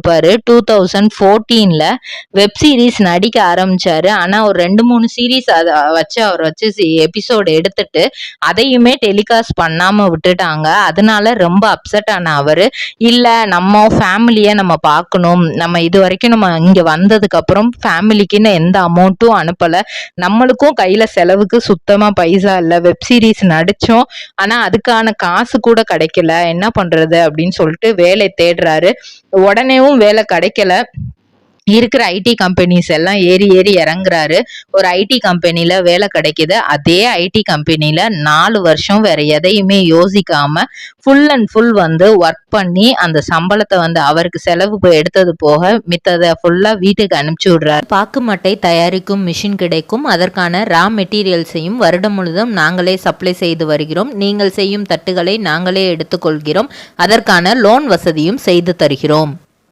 இருப்பாரு. 2014ல web series நடிக்க ஆரம்பிச்சாரு. ஆனா ஒரு 2-3 சீரிஸ் அவர் வச்சு எபிசோடு எடுத்துட்டு அதையுமே டெலிகாஸ்ட் பண்ணாம விட்டுட்டாங்க. அதனால ரொம்ப அப்செட் ஆன அவரு, இல்ல நம்ம ஃபேமிலிய நம்ம பார்க்கணும், நம்ம இது வரைக்கும் நம்ம இங்க வந்ததுக்கு அப்புறம் ஃபேமிலிக்குன்னு எந்த அமௌண்ட்டும் அனுப்பல, நம்மளுக்கும் கையில செலவுக்கு சுத்தமா பைசா இல்ல, வெப் சீரிஸ் நடிச்சோம் ஆனா அதுக்கான காசு கூட கிடைக்கல, என்ன பண்றது அப்படின்னு சொல்லிட்டு வேலை தேடுறாரு. உடனேவும் வேலை கிடைக்கல. இருக்கிற ஐடி கம்பெனிஸ் எல்லாம் ஏறி இறங்குறாரு. ஒரு ஐடி கம்பெனில வேலை கிடைக்குது. அதே ஐடி கம்பெனில 4 வருஷம் வேற எதையுமே யோசிக்காம ஃபுல் அண்ட் ஃபுல் ஒர்க் பண்ணி அந்த சம்பளத்தை அவருக்கு செலவு எடுத்தது போக மித்ததை ஃபுல்லா வீட்டுக்கு அனுப்பிச்சு விடுறாரு. பாக்கு மட்டை தயாரிக்கும் மிஷின் கிடைக்கும். அதற்கான ரா மெட்டீரியல்ஸையும் வருடம் முழுதும் நாங்களே சப்ளை செய்து வருகிறோம். நீங்கள் செய்யும் தட்டுகளை நாங்களே எடுத்துக்கொள்கிறோம். அதற்கான லோன் வசதியும் செய்து தருகிறோம்.